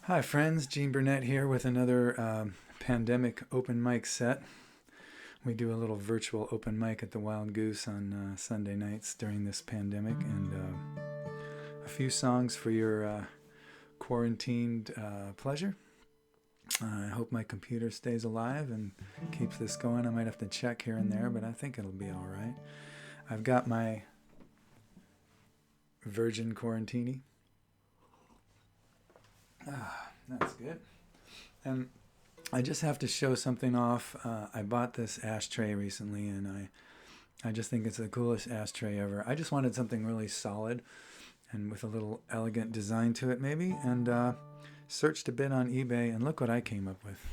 Hi friends, Gene Burnett here with another pandemic open mic set. We do a little virtual open mic at the Wild Goose on Sunday nights during this pandemic, and a few songs for your quarantined pleasure. I hope my computer stays alive and keeps this going. I might have to check here and there, but I think it'll be all right. I've got my Virgin Quarantini. That's good. And I just have to show something off. I bought this ashtray recently, and I just think it's the coolest ashtray ever. I just wanted something really solid and with a little elegant design to it, maybe, and searched a bit on eBay, and look what I came up with.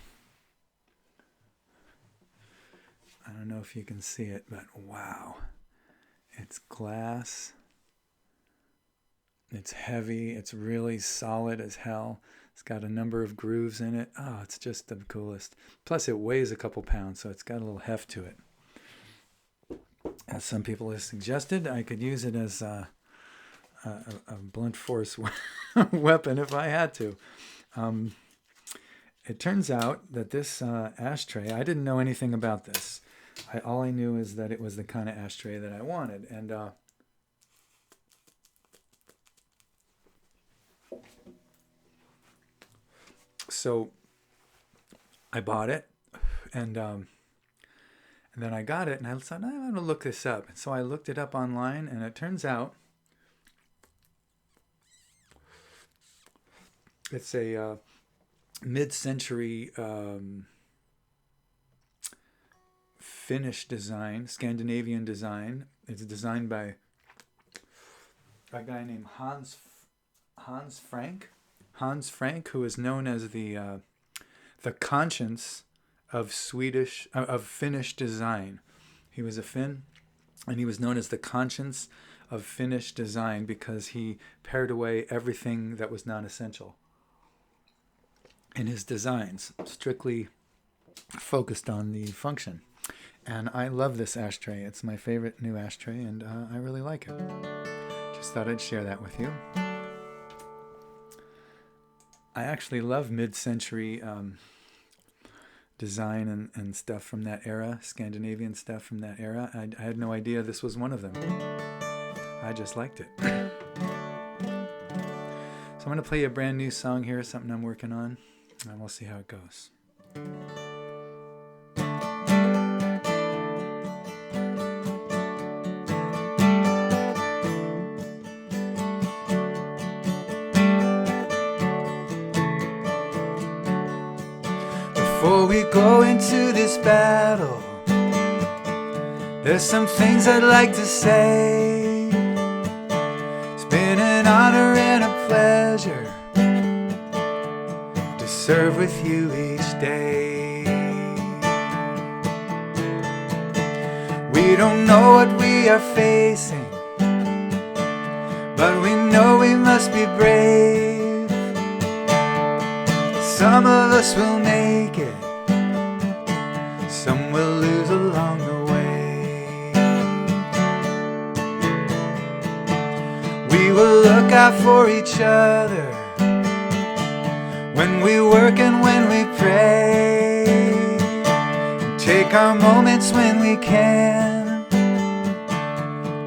I don't know if you can see it, but wow. It's glass. It's heavy. It's really solid as hell. It's got a number of grooves in it. Oh, it's just the coolest. Plus, it weighs a couple pounds, so it's got a little heft to it. As some people have suggested, I could use it as a blunt force weapon if I had to. It turns out that this ashtray, I didn't know anything about this. All I knew is that it was the kind of ashtray that I wanted. And so I bought it, and then I got it, and I thought, I'm going to look this up. And so I looked it up online, and it turns out it's a mid-century Finnish design, Scandinavian design. It's designed by a guy named Hans Frank. Hans Frank, who is known as the conscience of Finnish design. He was a Finn, and he was known as the conscience of Finnish design because he pared away everything that was non-essential in his designs, strictly focused on the function. And I love this ashtray. It's my favorite new ashtray, and I really like it. Just thought I'd share that with you. I actually love mid-century design and stuff from that era, Scandinavian stuff from that era. I had no idea this was one of them. I just liked it. So I'm going to play you a brand new song here, something I'm working on, and we'll see how it goes. Before we go into this battle, there's some things I'd like to say. It's been an honor and a pleasure to serve with you each day. We don't know what we are facing, but we know we must be brave. Some of us will make it, some will lose along the way. We will look out for each other when we work and when we pray. Take our moments when we can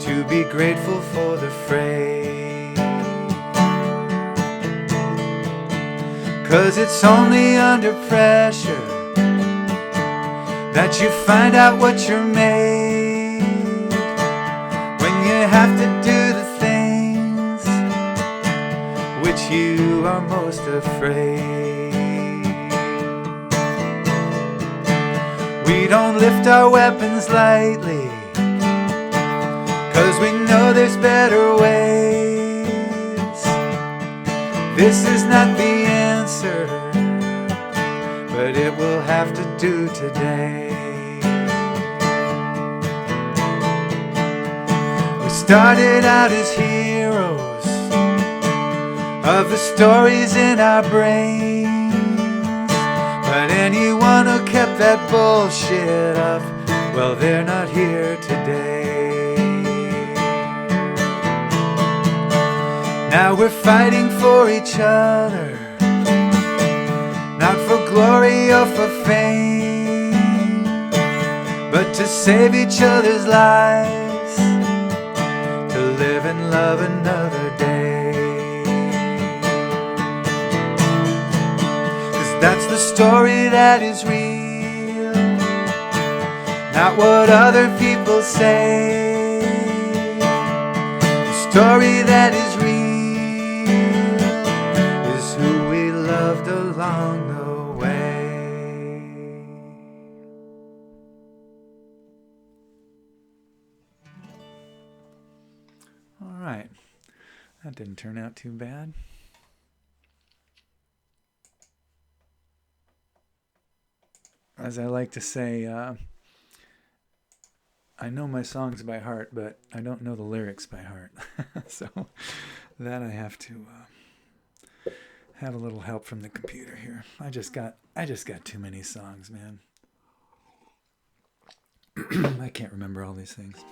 to be grateful for the fray. 'Cause it's only under pressure that you find out what you're made. When you have to do the things which you are most afraid. We don't lift our weapons lightly, 'cause we know there's better ways. This is not the answer, but it will have to do today. We started out as heroes of the stories in our brains, but anyone who kept that bullshit up, well, they're not here today. Now we're fighting for each other glory or for fame, but to save each other's lives, to live and love another day. 'Cause that's the story that is real, not what other people say. The story that is real is who we loved along the way. All right, that didn't turn out too bad. As I like to say, I know my songs by heart, but I don't know the lyrics by heart. So that I have to have a little help from the computer here. I just got too many songs, man. I can't remember all these things.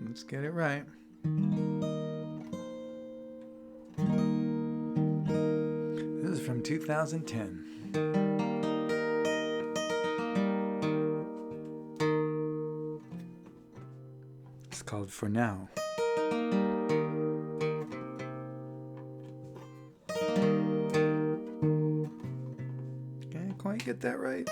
Let's get it right. This is from 2010. It's called For Now. Can't quite get that right.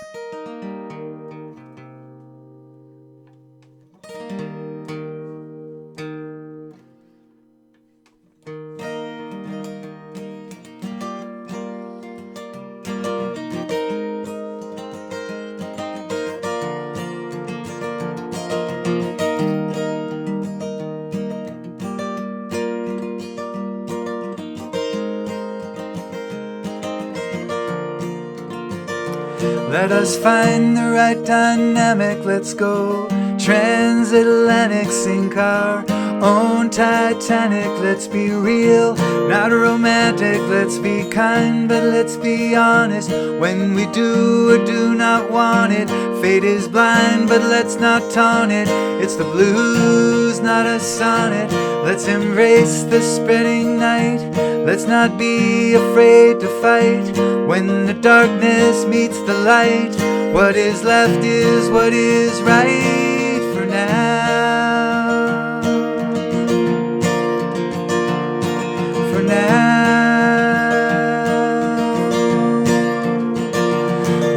Let us find the right dynamic, let's go transatlantic, sink our own Titanic. Let's be real, not romantic, let's be kind, but let's be honest. When we do or do not want it, fate is blind, but let's not taunt it. It's the blues, not a sonnet. Let's embrace the spreading night, let's not be afraid to fight. When the darkness meets the light, what is left is what is right for now. For now.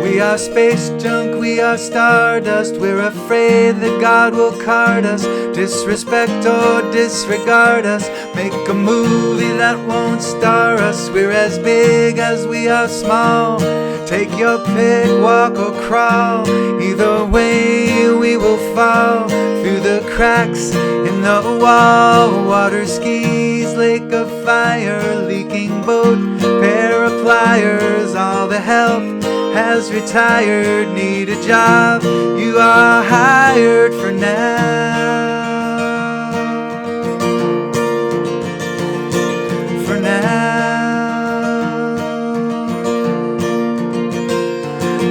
We are space junk, we are stardust. We're afraid that God will card us, disrespect or disregard us. Make a movie that won't star us. We're as big as we are small. Take your pick, walk or crawl. Either way we will fall through the cracks in the wall. Water skis, lake of fire, leaking boat, pair of pliers. All the help has retired, need a job, you are hired for now.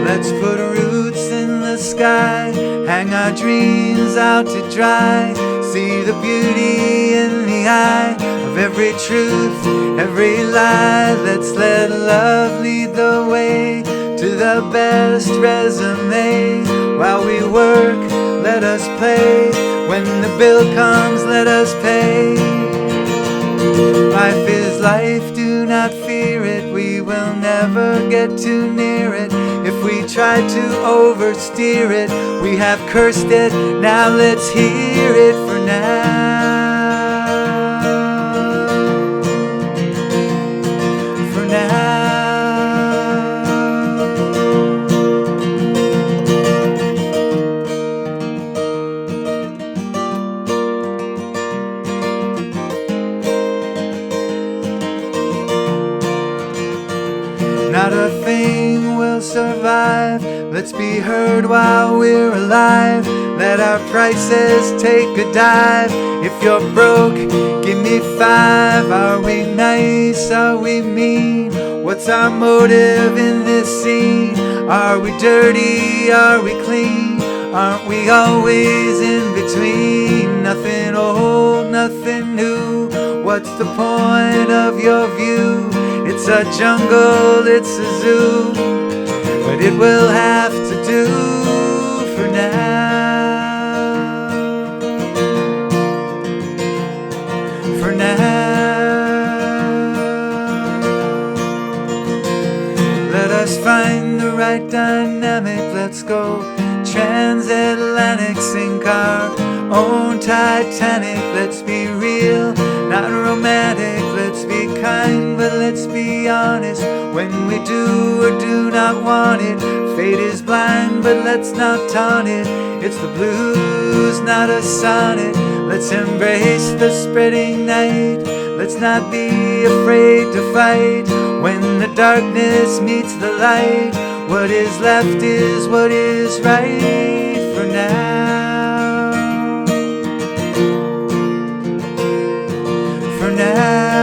Let's put roots in the sky, hang our dreams out to dry. See the beauty in the eye of every truth, every lie. Let's let love lead the way to the best resume. While we work, let us play. When the bill comes, let us pay. Life is life, do not fear it. We will never get too near it. If we try to oversteer it, we have cursed it. Now let's hear it for now. survive. Let's be heard while we're alive. Let our prices take a dive. If you're broke, give me 5. Are we nice? Are we mean? What's our motive in this scene? Are we dirty? Are we clean? Aren't we always in between? Nothing old, nothing new. What's the point of your view? It's a jungle, it's a zoo, but it will have to do for now. For now. Let us find the right dynamic. Let's go transatlantic, sink our own Titanic. Let's be real, not romantic. Let's be kind, but let's be honest. When we do or do not want it, fate is blind, but let's not taunt it. It's the blues, not a sonnet. Let's embrace the spreading night. Let's not be afraid to fight. When the darkness meets the light, what is left is what is right for now. For now.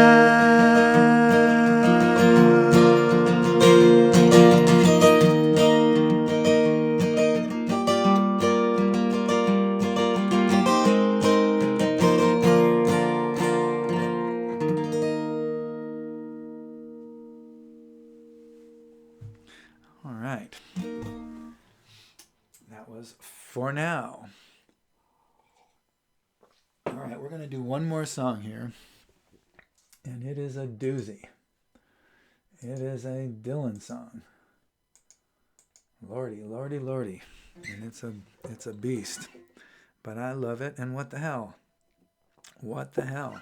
All right. That was For Now. All right, we're going to do one more song here. And it is a doozy. It is a Dylan song. Lordy, lordy, lordy. And it's a beast. But I love it, and what the hell? What the hell?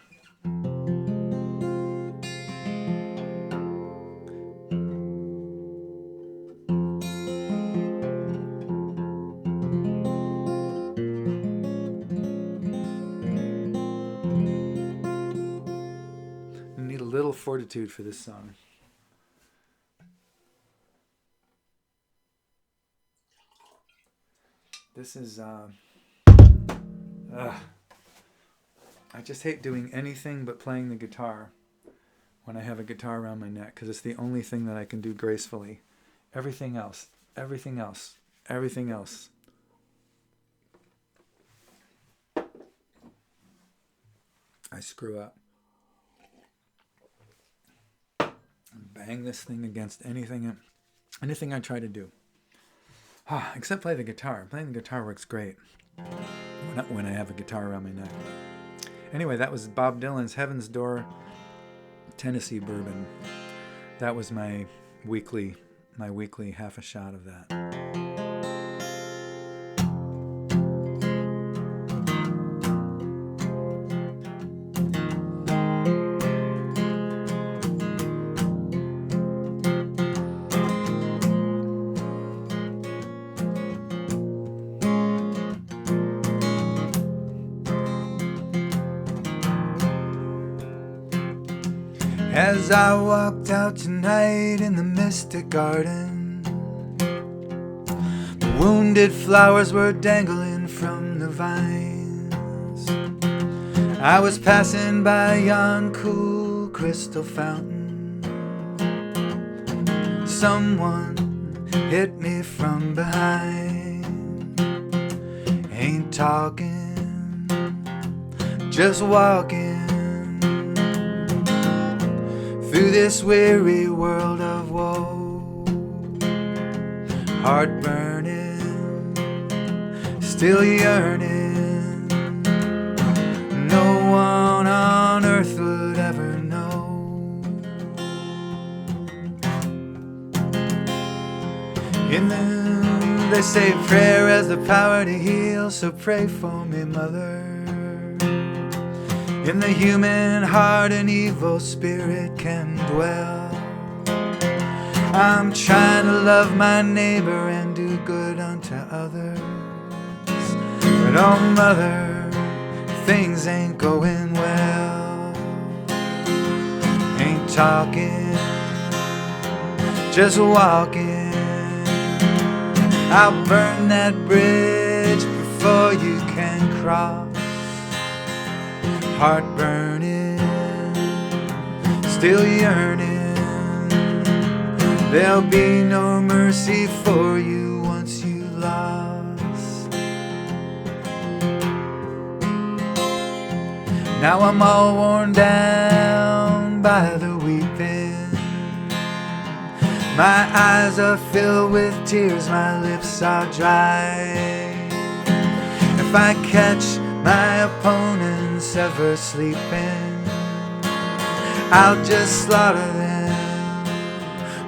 Little fortitude for this song. This is I just hate doing anything but playing the guitar when I have a guitar around my neck, because it's the only thing that I can do gracefully. Everything else I screw up. Bang this thing against anything I try to do. Except play the guitar. Playing the guitar works great when I have a guitar around my neck. Anyway, that was Bob Dylan's Heaven's Door Tennessee Bourbon. That was my weekly half a shot of that. As I walked out tonight in the mystic garden, the wounded flowers were dangling from the vines. I was passing by yon cool crystal fountain. Someone hit me from behind. Ain't talking, just walking through this weary world of woe. Heart burning, still yearning. No one on earth would ever know. In them they say prayer has the power to heal, so pray for me, Mother. In the human heart an evil spirit can dwell. I'm trying to love my neighbor and do good unto others. But oh mother, things ain't going well. Ain't talking, just walking I'll burn that bridge before you can cross. Heart burning, still yearning. There'll be no mercy for you once you lost. Now I'm all worn down by the weeping. My eyes are filled with tears, my lips are dry. If I catch my opponents ever sleeping, I'll just slaughter them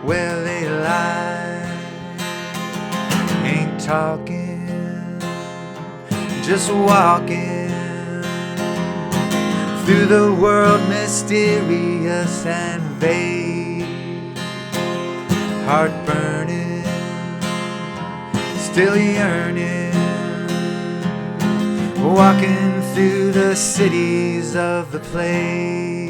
where they lie. Ain't talking, just walking through the world mysterious and vague. Heart burning, still yearning, walking through the cities of the plague.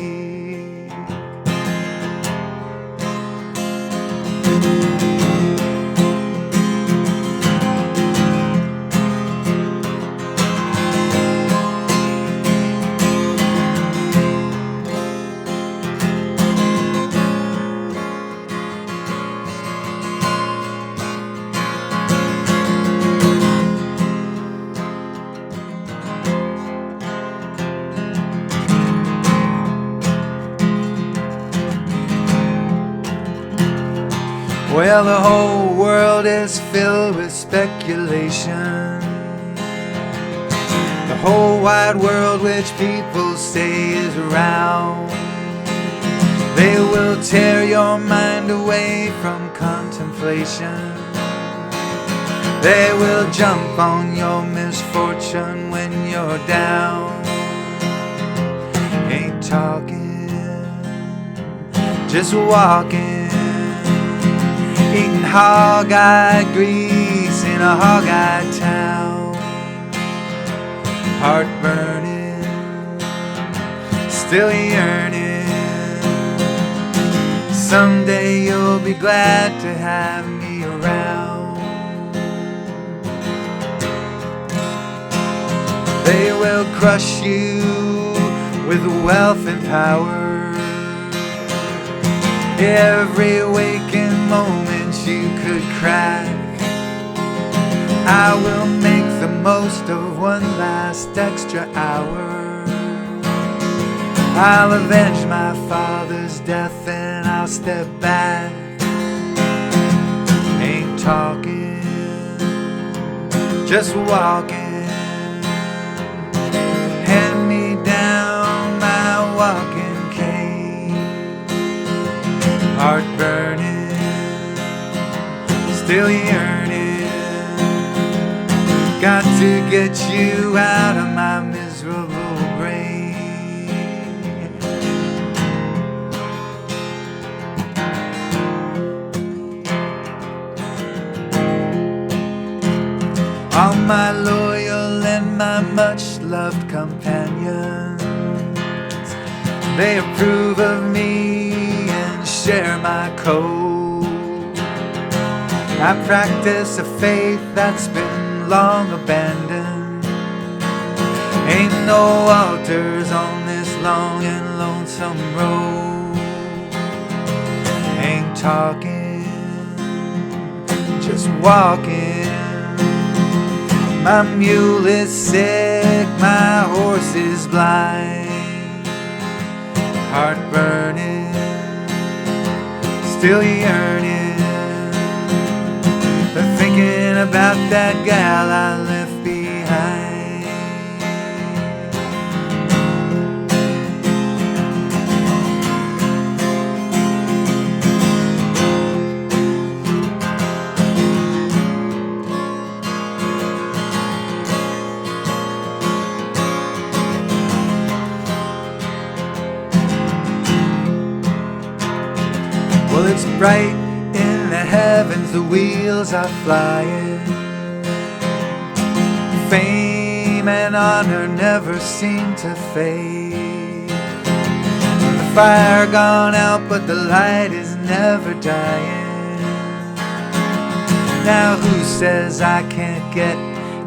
Well, the whole world is filled with speculation. The whole wide world which people say is round. They will tear your mind away from contemplation. They will jump on your misfortune when you're down. Ain't talking, just walking, eating hog-eyed grease in a hog-eyed town. Heart burning, still yearning. Someday you'll be glad to have me around. They will crush you with wealth and power. Every waking moment you could crack. I will make the most of one last extra hour. I'll avenge my father's death and I'll step back. Ain't talking, just walking. Hand me down my walking cane. Heart burning, still yearning. Got to get you out of my miserable brain. All my loyal and my much-loved companions, they approve of me and share my code. I practice a faith that's been long abandoned. Ain't no altars on this long and lonesome road. Ain't talking, just walking. My mule is sick, my horse is blind. Heart burning, still yearning. But thinking about that gal I left behind. Well, it's bright in the heavens, the wheels are flying. Fame and honor never seem to fade. The fire gone out, but the light is never dying. Now who says I can't get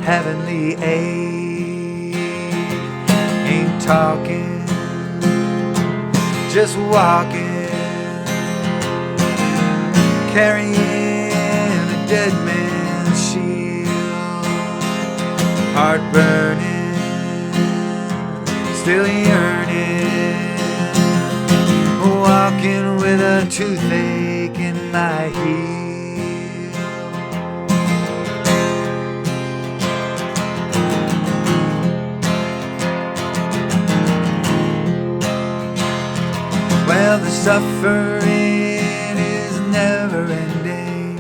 heavenly aid? Ain't talking, just walking, carrying a dead man's shield. Heart burning, still yearning, walking with a toothache in my heel. Well, the suffering is never ending.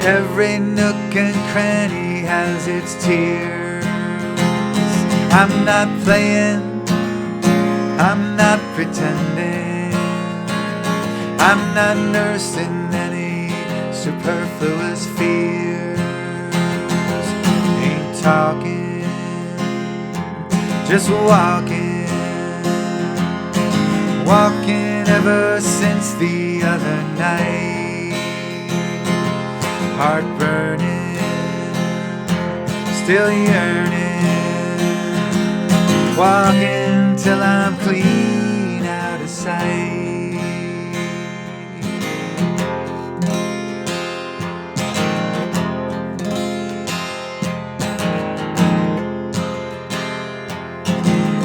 Every nook and cranny has its tears. I'm not playing, I'm not pretending, I'm not nursing any superfluous fears. Ain't talking, just walking, walking ever since the other night. Heart burning, still yearning, walking till I'm clean out of sight.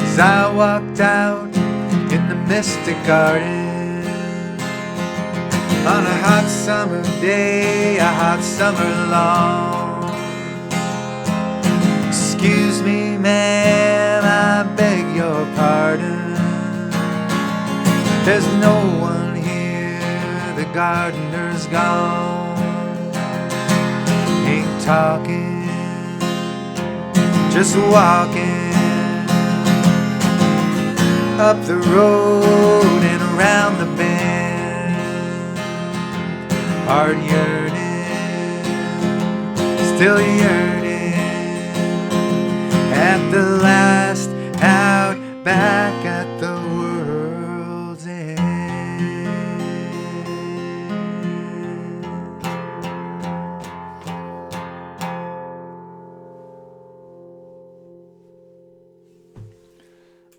As I walked out in the mystic garden on a hot summer day, a hot summer long. Excuse me, ma'am, I beg your pardon. There's no one here, the gardener's gone. Ain't talking, just walking up the road and around the bend. Heart yearning, still yearning, at the last, out back at the world's end.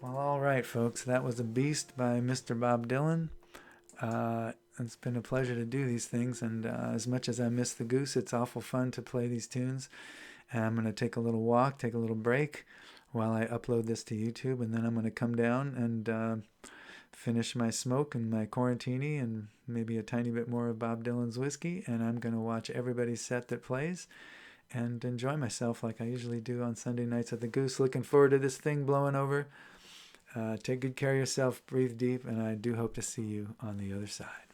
Well, all right, folks, that was A Beast by Mr. Bob Dylan. It's been a pleasure to do these things, and as much as I miss the goose, it's awful fun to play these tunes. And I'm going to take a little walk, take a little break while I upload this to YouTube, and then I'm going to come down and finish my smoke and my quarantini and maybe a tiny bit more of Bob Dylan's whiskey, and I'm going to watch everybody's set that plays and enjoy myself like I usually do on Sunday nights at the Goose. Looking forward to this thing blowing over. Take good care of yourself, breathe deep, and I do hope to see you on the other side.